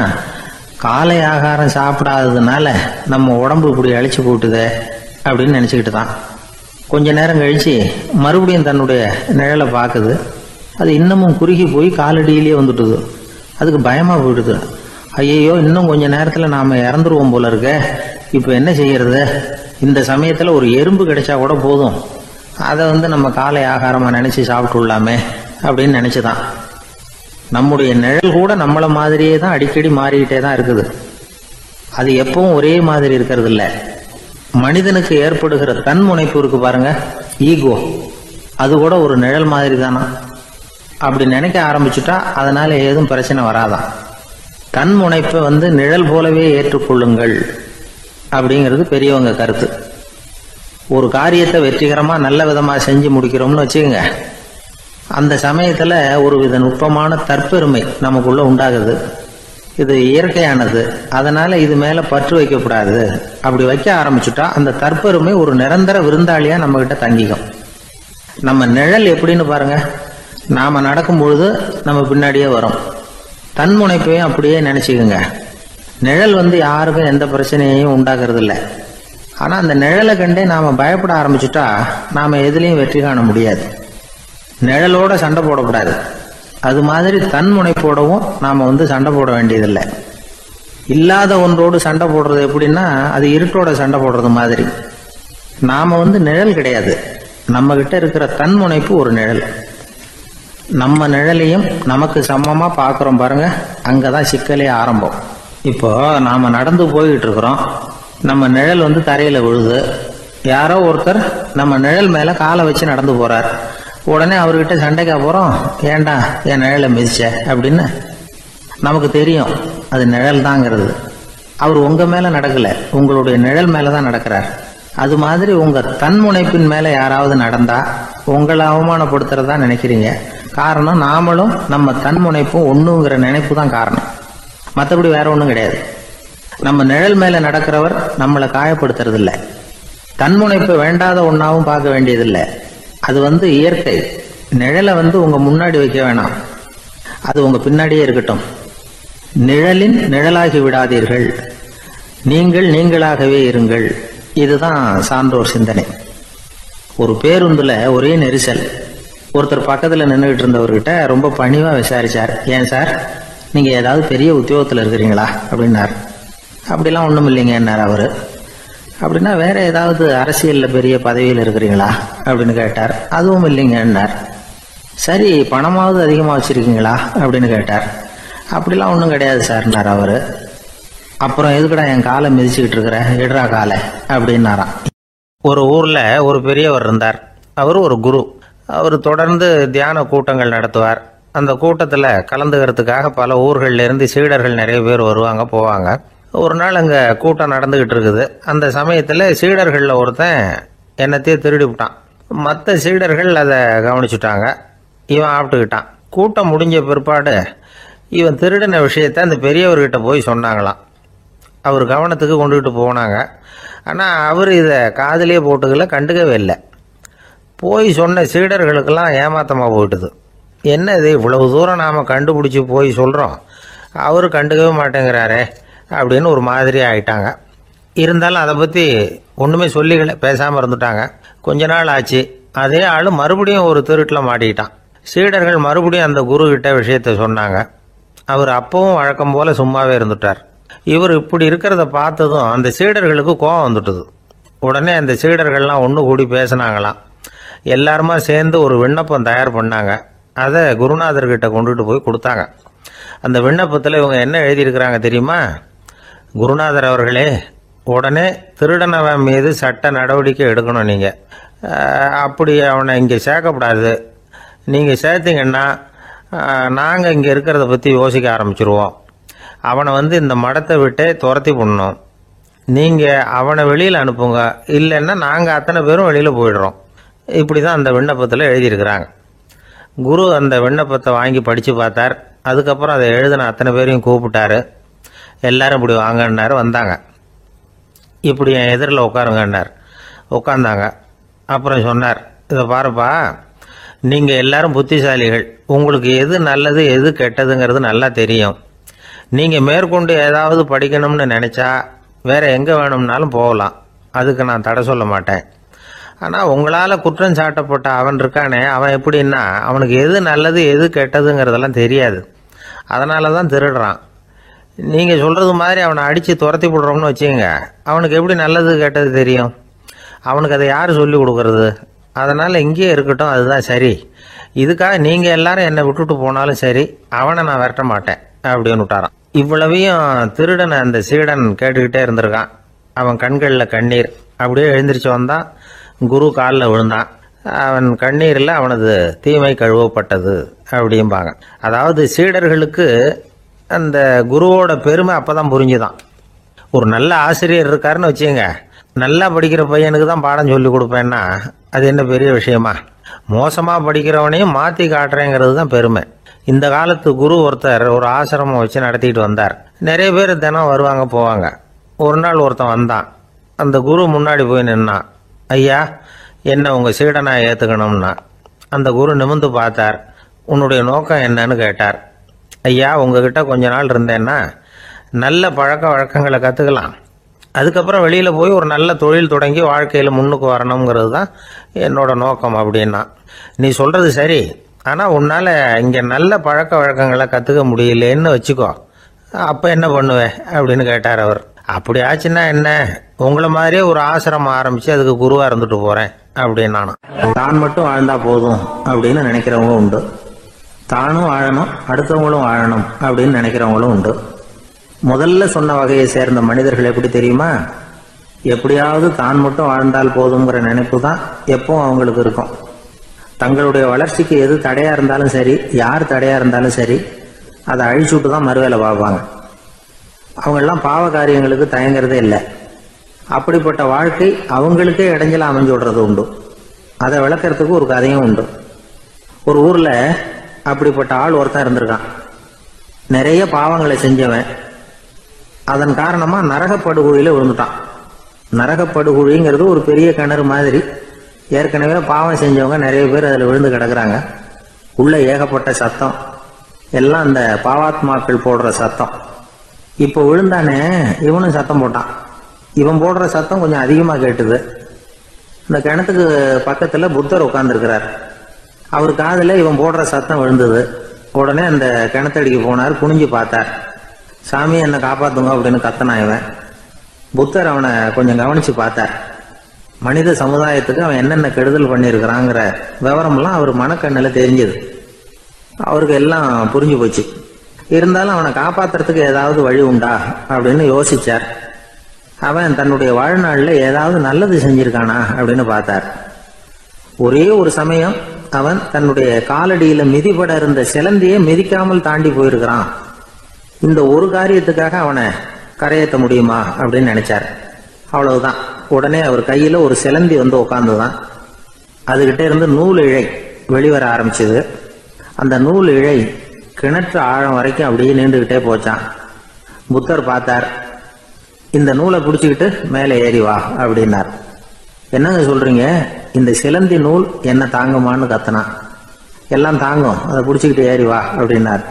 Speaker 2: காலை ஆகாரம் சாப்பிடாததுனால நம்ம உடம்பு இப்படி அழிச்சு போட்டுதே அப்படின்னு நினச்சிக்கிட்டு தான். கொஞ்ச நேரம் கழித்து மறுபடியும் தன்னுடைய நிழலை பார்க்குது. அது இன்னமும் குறுகி போய் காலடியிலே வந்துட்டுது. அதுக்கு பயமாக போயிடுது. ஐயையோ, இன்னும் கொஞ்ச நேரத்தில் நாம் இறந்துருவோம் போல இருக்க, இப்போ என்ன செய்யறது? இந்த சமயத்தில் ஒரு எறும்பு கிடைச்சா கூட போதும், அதை நம்ம காலை ஆகாரமாக நினச்சி சாப்பிட்டுள்ளாமே அப்படின்னு நினச்சிதான். நம்முடைய நிழல் கூட நம்மளை மாதிரியே தான் அடிக்கடி மாறிக்கிட்டே தான் இருக்குது. அது எப்பவும் ஒரே மாதிரி இருக்கிறது இல்லை. மனிதனுக்கு ஏற்படுகிற தன்முனைப்பு இருக்கு பாருங்க, ஈகோ, அது கூட ஒரு நிழல் மாதிரி தானா. அப்படி நினைக்க ஆரம்பிச்சுட்டா அதனால ஏதும் பிரச்சனை வராதான். தன்முனைப்பை நிழல் போலவே ஏற்றுக்கொள்ளுங்கள் அப்படிங்கிறது பெரியவங்க கருத்து. ஒரு காரியத்தை வெற்றிகரமாக நல்ல விதமாக செஞ்சு முடிக்கிறோம்னு வச்சுக்கோங்க. அந்த சமயத்தில் ஒரு வித நுட்பமான தற்பெருமை நமக்குள்ள உண்டாகுது. இது இயற்கையானது, அதனால இது மேலே பற்று வைக்கக்கூடாது. அப்படி வைக்க ஆரம்பிச்சுட்டா அந்த தற்பெருமை ஒரு நிரந்தர விருந்தாளியாக நம்மகிட்ட தங்கிக்கும். நம்ம நிழல் எப்படின்னு பாருங்க, நாம நடக்கும் பொழுது நம்ம பின்னாடியே வரும். தன்முனைப்பையும் அப்படியே நினைச்சுக்குங்க. நிழல் யாருக்கும் எந்த பிரச்சனையையும் உண்டாக்குறது இல்லை. ஆனா அந்த நிழலை கண்டே நாம பயப்பட ஆரம்பிச்சுட்டா நாம எதுலையும் வெற்றி காண முடியாது. நிழலோட சண்டை போடக்கூடாது. அது மாதிரி தன்முனைப்போடவும் நாம சண்டை போட வேண்டியதில்லை. இல்லாத ஒன்றோடு சண்டை போடுறது எப்படின்னா, அது இருட்டோட சண்டை போடுறது மாதிரி. நாம நிழல் கிடையாது, நம்ம கிட்ட இருக்கிற தன்முனைப்பு ஒரு நிழல். நம்ம நிழலையும் நமக்கு சமமா பார்க்குறோம் பாருங்க, அங்கதான் சிக்கலே ஆரம்பம். இப்போ நாம நடந்து போய்கிட்டு இருக்கிறோம். நம்ம நிழல் தரையில விழுது. யாரோ ஒருத்தர் நம்ம நிழல் மேல காலை வச்சு நடந்து போறார். உடனே அவர்கிட்ட சண்டைக்கா போறோம், ஏண்டா என் நிழலை மிதிச்ச அப்படின்னு. நமக்கு தெரியும் அது நிழல் தாங்கிறது. அவர் உங்க மேல நடக்கல, உங்களுடைய நிழல் மேலதான் நடக்கிறார். அது மாதிரி உங்க தன்முனைப்பின் மேல யாராவது நடந்தா உங்களை அவமானப்படுத்துறதா நினைக்கிறீங்க. காரணம், நாமளும் நம்ம தன்முனைப்பும் ஒண்ணுங்கிற நினைப்பு தான் காரணம், மற்றபடி வேற ஒன்றும் கிடையாது. நம்ம நிழல் மேல நடக்கிறவர் நம்மளை காயப்படுத்துறது இல்லை. தன்முனைப்பை வேண்டாத ஒன்னாவும் பார்க்க வேண்டியதில்லை. அது இயற்கை. நிழலை உங்க முன்னாடி வைக்க வேணாம், அது உங்க பின்னாடியே இருக்கட்டும். நிழலின் நிழலாகி விடாதீர்கள், நீங்கள் நீங்களாகவே இருங்கள். இதுதான் சான்றோர் சிந்தனை. ஒரு பேருந்துல ஒரே நெரிசல். ஒருத்தர் பக்கத்துல நின்றுகிட்டு இருந்தவர்கிட்ட ரொம்ப பணிவா விசாரிச்சார், ஏன் சார் நீங்க ஏதாவது பெரிய உத்தியோகத்துல இருக்கிறீங்களா அப்படின்னார். அப்படிலாம் ஒண்ணும் இல்லைங்கன்னார் அவரு. அப்படின்னா வேற ஏதாவது அரசியல்ல பெரிய பதவியில் இருக்கிறீங்களா அப்படின்னு கேட்டார். அதுவும் இல்லைங்கன்னார். சரி, பணமாவது அதிகமா வச்சிருக்கீங்களா அப்படின்னு கேட்டார். அப்படிலாம் ஒன்றும் கிடையாது சார்னார் அவரு. அப்புறம் எதுக்குடா என் காலை மிதிச்சுக்கிட்டு இருக்கிற, எடுறா காலை அப்படின்னாராம். ஒரு ஊர்ல ஒரு பெரியவர் இருந்தார். அவர் ஒரு குரு. அவர் தொடர்ந்து தியான கூட்டங்கள் நடத்துவார். அந்த கூட்டத்தில் கலந்துக்கிறதுக்காக பல ஊர்களில் இருந்து சீடர்கள் நிறைய பேர் வருவாங்க போவாங்க. ஒரு நாள் அங்கே கூட்டம் நடந்துக்கிட்டு இருக்குது. அந்த சமயத்தில் சீடர்களில் ஒருத்தன் என்னத்தையே திருடி விட்டான். மற்ற சீடர்கள் அதை கவனிச்சுட்டாங்க. இவன் ஆப்பிட்டுக்கிட்டான். கூட்டம் முடிஞ்ச பிற்பாடு இவன் திருடின விஷயத்தை அந்த பெரியவர்கிட்ட போய் சொன்னாங்களாம். அவர் கவனத்துக்கு கொண்டுகிட்டு போனாங்க. ஆனால் அவர் இதை காதிலே போட்டுக்கல, கண்டுக்கவே இல்லை. போய் சொன்ன சீடர்களுக்கெல்லாம் ஏமாத்தமாக போயிட்டுது. என்ன இது, இவ்வளவு தூரம் நாம் கண்டுபிடிச்சி போய் சொல்கிறோம், அவர் கண்டுக்கவே மாட்டேங்கிறாரே அப்படின்னு ஒரு மாதிரி ஆயிட்டாங்க. இருந்தாலும் அதை பற்றி ஒன்றுமே சொல்லிக்கல, பேசாமல் இருந்துட்டாங்க. கொஞ்ச நாள் ஆச்சு. அதே ஆள் மறுபடியும் ஒரு திருட்டில் மாட்டிக்கிட்டான். சீடர்கள் மறுபடியும் அந்த குரு கிட்ட விஷயத்த சொன்னாங்க. அவர் அப்பவும் வழக்கம் போல சும்மாவே இருந்துட்டார். இவர் இப்படி இருக்கிறத பார்த்ததும் அந்த சீடர்களுக்கு கோபம் வந்துட்டுது. உடனே அந்த சீடர்கள்லாம் ஒன்று கூடி பேசினாங்களாம். எல்லாருமா சேர்ந்து ஒரு விண்ணப்பம் தயார் பண்ணாங்க. அதை குருநாதர்கிட்ட கொண்டுட்டு போய் கொடுத்தாங்க. அந்த விண்ணப்பத்தில் இவங்க என்ன எழுதியிருக்கிறாங்க தெரியுமா? குருநாதர் அவர்களே, உடனே திருடனவன் மீது சட்ட நடவடிக்கை எடுக்கணும். நீங்கள் அப்படி அவனை இங்கே சேர்க்கக்கூடாது. நீங்கள் சேர்த்தீங்கன்னா நாங்கள் இங்கே இருக்கிறத பற்றி யோசிக்க ஆரம்பிச்சிருவோம். அவனை இந்த மடத்தை விட்டே துரத்தி பண்ணணும். நீங்கள் அவனை வெளியில் அனுப்புங்க, இல்லைன்னா நாங்கள் அத்தனை பேரும் வெளியில் போயிடுறோம். இப்படி தான் அந்த விண்ணப்பத்தில் எழுதியிருக்கிறாங்க. குரு அந்த விண்ணப்பத்தை வாங்கி படித்து பார்த்தார். அதுக்கப்புறம் அதை எழுதின அத்தனை பேரையும் கூப்பிட்டாரு. எல்லாரும் இப்படி வாங்கன்னாரு. வந்தாங்க. இப்படி என் எதிரில் உட்காருங்கன்னார். உட்காந்தாங்க. அப்புறம் சொன்னார், இதை பாருப்பா, நீங்கள் எல்லாரும் புத்திசாலிகள். உங்களுக்கு எது நல்லது எது கெட்டதுங்கிறது நல்லா தெரியும். நீங்கள் மேற்கொண்டு ஏதாவது படிக்கணும்னு நினச்சா வேற எங்கே வேணும்னாலும் போகலாம். அதுக்கு நான் தடை சொல்ல மாட்டேன். ஆனால் உங்களால் குற்றம் சாட்டப்பட்ட அவன் இருக்கானே, அவன் எப்படின்னா அவனுக்கு எது நல்லது எது கெட்டதுங்கிறதெல்லாம் தெரியாது. அதனால தான் திருடுறான். நீங்கள் சொல்கிறது மாதிரி அவனை அடித்து துரத்தி விடுறோம்னு வச்சுங்க, அவனுக்கு எப்படி நல்லது கெட்டது தெரியும்? அவனுக்கு அதை யார் சொல்லி கொடுக்கறது? அதனால் இங்கேயே இருக்கட்டும், அதுதான் சரி. இதுக்காக நீங்கள் எல்லாரும் என்னை விட்டுட்டு போனாலும் சரி, அவனை நான் விரட்ட மாட்டேன் அப்படின்னு விட்டாரான். இவ்வளவையும் திருடனை அந்த சீடன் கேட்டுக்கிட்டே இருந்திருக்கான். அவன் கண்களில் கண்ணீர். அப்படியே எழுந்திரிச்சு வந்தான். குரு காலில் விழுந்தான். அவன் கண்ணீரில் அவனது தீமை கழுவப்பட்டது அப்படிம்பாங்க. அதாவது சீடர்களுக்கு அந்த குருவோட பெருமை அப்பதான் புரிஞ்சுதான். ஒரு நல்ல ஆசிரியர் இருக்காருன்னு வச்சுங்க, நல்லா படிக்கிற பையனுக்கு தான் பாடம் சொல்லி கொடுப்பேன்னா அது என்ன பெரிய விஷயமா? மோசமாக படிக்கிறவனையும் மாற்றி காட்டுறேங்கிறது தான் பெருமை. இந்த காலத்து குரு ஒருத்தர் ஒரு ஆசிரமம் வச்சு நடத்திட்டு வந்தார். நிறைய பேர் தினம் வருவாங்க போவாங்க. ஒரு நாள் ஒருத்தன் வந்தான். அந்த குரு முன்னாடி போய் நின்னான். ஐயா, என்ன உங்கள் சீடனா ஏற்றுக்கணும்னா. அந்த குரு நிமிர்ந்து பார்த்தார். உன்னுடைய நோக்கம் என்னன்னு கேட்டார். ஐயா, உங்ககிட்ட கொஞ்ச நாள் இருந்தேன்னா நல்ல பழக்க வழக்கங்களை கற்றுக்கலாம். அதுக்கப்புறம் வெளியில் போய் ஒரு நல்ல தொழில் தொடங்கி வாழ்க்கையில் முன்னுக்கு வரணுங்கிறது தான் என்னோட நோக்கம் அப்படின்னா. நீ சொல்கிறது சரி, ஆனால் உன்னால் இங்கே நல்ல பழக்க வழக்கங்களை கற்றுக்க முடியலேன்னு வச்சுக்கோ. அப்போ என்ன பண்ணுவேன் அப்படின்னு கேட்டார் அவர். அப்படி ஆச்சுன்னா என்ன, உங்களை மாதிரியே ஒரு ஆசிரமம் ஆரம்பித்து அதுக்கு குருவாக இருந்துட்டு போகிறேன் அப்படின்னு. நானும் தான் மட்டும் வாழ்ந்தா போதும் அப்படின்னு நினைக்கிறவங்க உண்டு. தானும் வாழணும், அடுத்தவங்களும் வாழணும் அப்படின்னு நினைக்கிறவங்களும் உண்டு. முதல்ல சொன்ன வகையை சேர்ந்த மனிதர்கள் எப்படி தெரியுமா? எப்படியாவது தான் மட்டும் வாழ்ந்தால் போதுங்கிற நினைப்பு தான் எப்பவும் அவங்களுக்கு இருக்கும். தங்களுடைய வளர்ச்சிக்கு எது தடையா இருந்தாலும் சரி, யார் தடையா இருந்தாலும் சரி, அதை அழிச்சுட்டு தான் மறுவேலை பார்ப்பாங்க. அவங்கெல்லாம் பாவ காரியங்களுக்கு தயங்குறதே இல்லை. அப்படிப்பட்ட வாழ்க்கை அவங்களுக்கே இடைஞ்சல அமைஞ்சு விடுறது உண்டு. அதை விளக்கறதுக்கு ஒரு கதையும் உண்டு. ஒரு ஊர்ல அப்படிப்பட்ட ஆள் ஒருத்தன் இருந்திருக்கான். நிறைய பாவங்களை செஞ்சவன். அதன் காரணமா நரகப்படுகொழியில விழுந்துட்டான். நரகப்படுகொழிங்கிறது ஒரு பெரிய கிணறு மாதிரி. ஏற்கனவே பாவம் செஞ்சவங்க நிறைய பேர் அதில் விழுந்து கிடக்குறாங்க. உள்ள ஏகப்பட்ட சத்தம், எல்லாம் அந்த பாவாத்மாக்கள் போடுற சத்தம். இப்போ விழுந்தானே இவனும் சத்தம் போட்டான். இவன் போடுற சத்தம் கொஞ்சம் அதிகமாக கேட்டுது. இந்த கிணத்துக்கு பக்கத்துல புத்தர் உட்கார்ந்துருக்கிறார். அவர் காதில் இவன் போடுற சத்தம் விழுந்தது. உடனே அந்த கிணத்தடிக்கு போனார். குனிஞ்சு பார்த்தார். சாமி, என்னை காப்பாத்துங்க அப்படின்னு கத்தனான் இவன். புத்தர் அவனை கொஞ்சம் கவனிச்சு பார்த்தார். மனித சமுதாயத்துக்கு அவன் என்னென்ன கெடுதல் பண்ணியிருக்கிறாங்கிற விவரம்லாம் அவர் மனக்கண்ணில் தெரிஞ்சது. அவருக்கு எல்லாம் புரிஞ்சு போச்சு. இருந்தாலும் அவனை காப்பாத்துறதுக்கு ஏதாவது வழி உண்டா அப்படின்னு யோசிச்சார். அவன் தன்னுடைய வாழ்நாளில் ஏதாவது நல்லது செஞ்சிருக்கானா அப்படின்னு பார்த்தார். ஒரே ஒரு சமயம் அவன் தன்னுடைய காலடியில மிதிபட இருந்த சிலந்தியை மிதிக்காமல் தாண்டி போயிருக்கிறான். இந்த ஒரு காரியத்துக்காக அவனை கரையேற்ற முடியுமா அப்படின்னு நினைச்சார். அவ்வளவுதான். உடனே அவர் கையில ஒரு சிலந்தி வந்து உட்கார்ந்துதான். அதுகிட்ட இருந்து நூல் இழை வெளிவர ஆரம்பிச்சது. அந்த நூல் இழை கிணற்று ஆழம் வரைக்கும் அப்படியே நீண்டுகிட்டே போச்சான். புத்தர் பார்த்தார். இந்த நூலை பிடிச்சுக்கிட்டு மேலே ஏறி வா அப்படின்னார். என்னங்க சொல்றீங்க, இந்த சிலந்தி நூல் என்ன தாங்குமான்னு கத்தனான். எல்லாம் தாங்கும், அதை பிடிச்சிக்கிட்டு ஏறி வா அப்படின்னார்.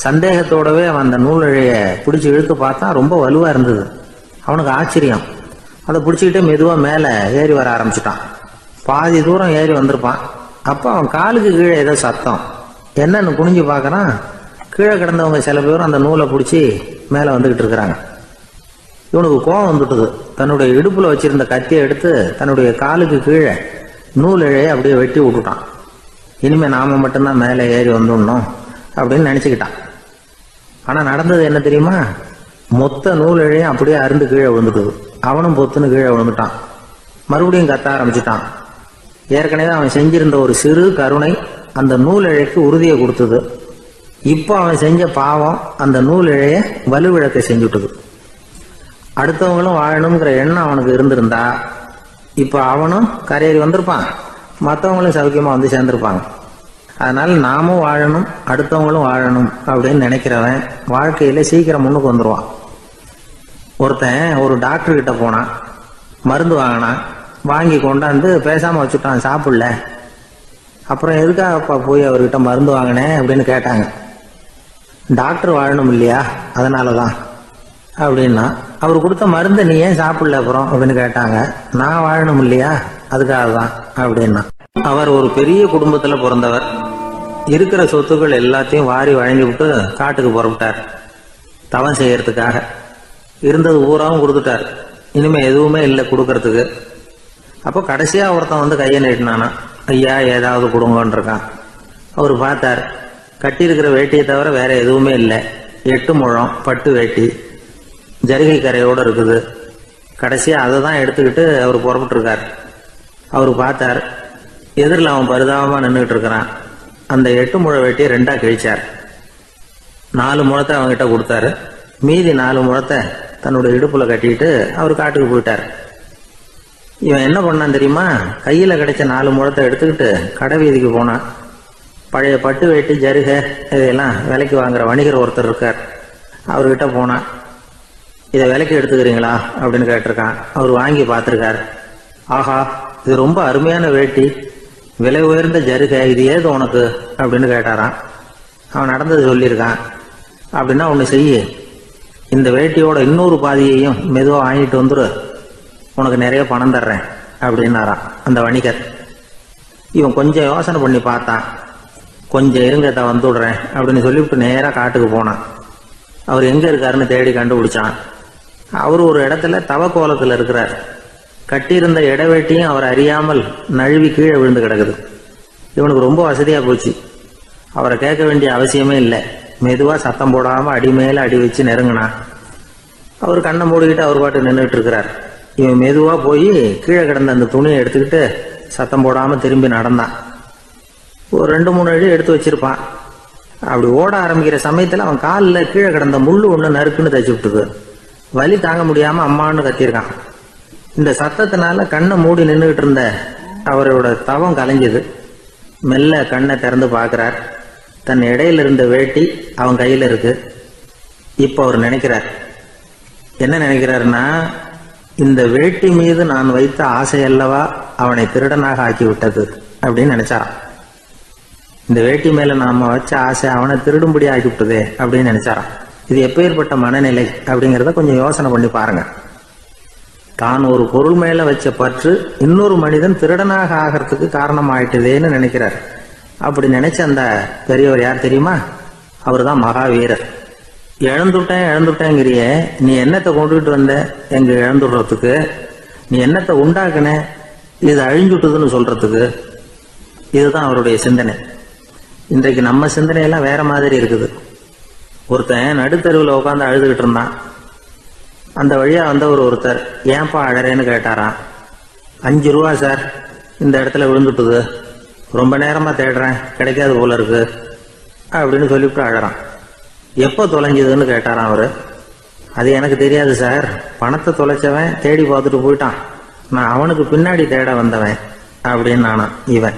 Speaker 2: சந்தேகத்தோடவே அவன் அந்த நூல் இழைய பிடிச்சி இழுத்து பார்த்தான். ரொம்ப வலுவா இருந்தது. அவனுக்கு ஆச்சரியம். அதை பிடிச்சிக்கிட்டே மெதுவா மேல ஏறி வர ஆரம்பிச்சுட்டான். பாதி தூரம் ஏறி வந்திருப்பான். அப்போ அவன் காலுக்கு கீழே ஏதோ சத்தம். என்னன்னு குனிஞ்சு பார்க்கறான். கீழே கிடந்தவங்க சில பேரும் அந்த நூலை பிடிச்சி மேலே வந்துகிட்டு இருக்கிறாங்க. இவனுக்கு கோபம் வந்துட்டுது. தன்னுடைய இடுப்புல வச்சிருந்த கத்தியை எடுத்து தன்னுடைய காலுக்கு கீழே நூல் இழையை அப்படியே வெட்டி விட்டுட்டான். இனிமே நாம மட்டும்தான் மேலே ஏறி வந்துடணும் அப்படின்னு நினைச்சுக்கிட்டான். ஆனா நடந்தது என்ன தெரியுமா? மொத்த நூல் இழையும் அப்படியே அருந்து கீழே விழுந்துட்டுது. அவனும் பொத்துன்னு கீழே விழுந்துட்டான். மறுபடியும் கத்த ஆரம்பிச்சுட்டான். ஏற்கனவே அவன் செஞ்சிருந்த ஒரு சிறு கருணை அந்த நூல் இழைக்கு உறுதியை கொடுத்தது. இப்போ அவன் செஞ்ச பாவம் அந்த நூல் இழைய வலுவிழக்க செஞ்சுட்டுது. அடுத்தவங்களும் வாழணுங்கிற எண்ணம் அவனுக்கு இருந்திருந்தா இப்ப அவனும் கரையேறி வந்திருப்பான், மற்றவங்களும் சௌக்கியமா வந்து சேர்ந்திருப்பாங்க. அதனால நாமும் வாழணும், அடுத்தவங்களும் வாழணும் அப்படின்னு நினைக்கிறவன் வாழ்க்கையில சீக்கிரம் முன்னுக்கு வந்துருவான். ஒருத்தன் ஒரு டாக்டர் கிட்ட போனான், மருந்து வாங்கினான். வாங்கி கொண்டாந்து பேசாம வச்சுட்டான், சாப்பிடல. அப்புறம் எதுக்காகப்பா போய் அவர்கிட்ட மருந்து வாங்கினேன் அப்படின்னு கேட்டாங்க. டாக்டர் வாழணும் இல்லையா, அதனாலதான் அப்படின்னா. அவர் கொடுத்த மருந்து நீ ஏன் சாப்பிடல அப்புறம் அப்படின்னு கேட்டாங்க. நான் வாழணும் இல்லையா, அதுக்காக தான் அப்படின்னா. அவர் ஒரு பெரிய குடும்பத்துல பிறந்தவர். இருக்கிற சொத்துக்கள் எல்லாத்தையும் வாரி வழங்கி விட்டு காட்டுக்கு புறப்பட்டார் தவம் செய்யறதுக்காக. இருந்தது ஊராவும் கொடுத்துட்டார். இனிமே எதுவுமே இல்லை கொடுக்கறதுக்கு. அப்போ கடைசியா ஒருத்தன் வந்து கையை நீட்டினானா, ஐயா ஏதாவது கொடுங்கன்னு இருக்கான். அவர் பார்த்தார். கட்டி இருக்கிற வேட்டியை தவிர வேற எதுவுமே இல்லை. 8 முழம் பட்டு வேட்டி, ஜரிகை கரையோட இருக்குது. கடைசியா அதை தான் எடுத்துக்கிட்டு அவர் புறப்பட்டு இருக்கார். அவர் பார்த்தார். எதிரில் அவன் பரிதாபமா நின்றுட்டு இருக்கிறான். அந்த 8 முழ வேட்டியை 2ஆ கிழிச்சார். 4 முழத்தை அவங்ககிட்ட கொடுத்தாரு. மீதி 4 முழத்தை தன்னுடைய இடுப்புல கட்டிட்டு அவர் காட்டுக்கு போயிட்டார். இவன் என்ன பண்ணான் தெரியுமா? கையில கிடைச்ச 4 முழத்தை எடுத்துக்கிட்டு கடை வீதிக்கு போனான். பழைய பட்டு வேட்டி ஜருகை இதெல்லாம் விலைக்கு வாங்குற வணிகர் ஒருத்தர் இருக்கார். அவர்கிட்ட போனான். இதை விலைக்கு எடுத்துக்கிறீங்களா அப்படின்னு கேட்டிருக்கான். அவர் வாங்கி பார்த்துருக்கார். ஆஹா, இது ரொம்ப அருமையான வேட்டி, விலை உயர்ந்த ஜருகை, இது ஏது உனக்கு அப்படின்னு கேட்டாரான். அவன் நடந்தது சொல்லியிருக்கான். அப்படின்னா ஒன்று செய்ய, இந்த வேட்டியோட இன்னொரு பாதியையும் மெதுவாக வாங்கிட்டு வந்துரு, உனக்கு நிறைய பணம் தர்றேன் அப்படின்னாரான் அந்த வணிகர். இவன் கொஞ்சம் யோசனை பண்ணி பார்த்தான். கொஞ்சம் இருங்கத்தை வந்துடுறேன் அப்படின்னு சொல்லிவிட்டு நேராக காட்டுக்கு போனான். அவர் எங்க இருக்காருன்னு தேடி கண்டுபிடிச்சான். அவர் ஒரு இடத்துல தவக்கோலத்தில் இருக்கிறார். கட்டியிருந்த இடவேட்டியும் அவர் அறியாமல் நழுவி கீழே விழுந்து கிடக்குது. இவனுக்கு ரொம்ப வசதியா போச்சு. அவரை கேட்க வேண்டிய அவசியமே இல்லை. மெதுவா சத்தம் போடாம அடி மேல அடி வச்சு நெருங்கினான். அவர் கண்ணை மூடிக்கிட்டு அவர் பாட்டு நின்றுட்டு இருக்கிறார். இவன் மெதுவா போய் கீழே கிடந்த அந்த துணியை எடுத்துக்கிட்டு சத்தம் போடாம திரும்பி நடந்தான். ஒரு 2-3 அடி எடுத்து வச்சிருப்பான். அப்படி ஓட ஆரம்பிக்கிற சமயத்துல அவன் காலில் கீழே கிடந்த முள்ளு ஒண்ணு நறுக்குன்னு தச்சு விட்டுது. வலி தாங்க முடியாம அம்மான்னு கத்திருக்கான். இந்த சத்தத்தினால கண்ணை மூடி நின்றுகிட்டு இருந்த அவரோட தவம் கலைஞ்சது. மெல்ல கண்ணை திறந்து பார்க்கிறார். தன் இடையில இருந்த வேட்டி அவன் கையில இருக்கு. இப்ப அவர் நினைக்கிறார். என்ன நினைக்கிறாருன்னா, இந்த வேட்டி மீது நான் வைத்த ஆசையல்லவா அவனை திருடனாக ஆக்கி விட்டது அப்படின்னு நினைச்சாராம். இந்த வேட்டி மேல நாம வச்ச ஆசை அவனை திருடும்படி ஆக்கி விட்டதே அப்படின்னு நினைச்சாராம். இது எப்பேற்பட்ட மனநிலை அப்படிங்கிறத கொஞ்சம் யோசனை பண்ணி பாருங்க. தான் ஒரு பொருள் மேல வச்ச பற்று இன்னொரு மனிதன் திருடனாக ஆகிறதுக்கு காரணம் ஆயிட்டுதேன்னு நினைக்கிறார். அப்படி நினைச்ச அந்த பெரியவர் யார் தெரியுமா? அவர் தான் மகாவீரர். இழந்துட்டேங்கிறிய, நீ என்னத்தை கொண்டுகிட்டு வந்த எங்க இழந்துடுறதுக்கு? நீ என்னத்தை உண்டாக்குன இது அழிஞ்சுட்டுதுன்னு சொல்றதுக்கு? இதுதான் அவருடைய சிந்தனை. இன்றைக்கு நம்ம சிந்தனையெல்லாம் வேற மாதிரி இருக்குது. ஒருத்தன் நடுத்தருவில் உட்காந்து அழுதுகிட்டு இருந்தான். அந்த வழியா வந்தவர் ஒருத்தர், ஏன்பா அழறேன்னு கேட்டாராம். 5 ரூபா சார், இந்த இடத்துல விழுந்துட்டுது, ரொம்ப நேரமா தேடுறேன், கிடைக்காது போல இருக்கு அப்படின்னு சொல்லிவிட்டு அழறான். எப்போ தொலைஞ்சதுன்னு கேட்டாராம் அவரு. அது எனக்கு தெரியாது சார், பணத்தை தொலைச்சவன் தேடி பார்த்துட்டு போயிட்டான், நான் அவனுக்கு பின்னாடி தேட வந்தவன் அப்படின்னு நானா இவன்.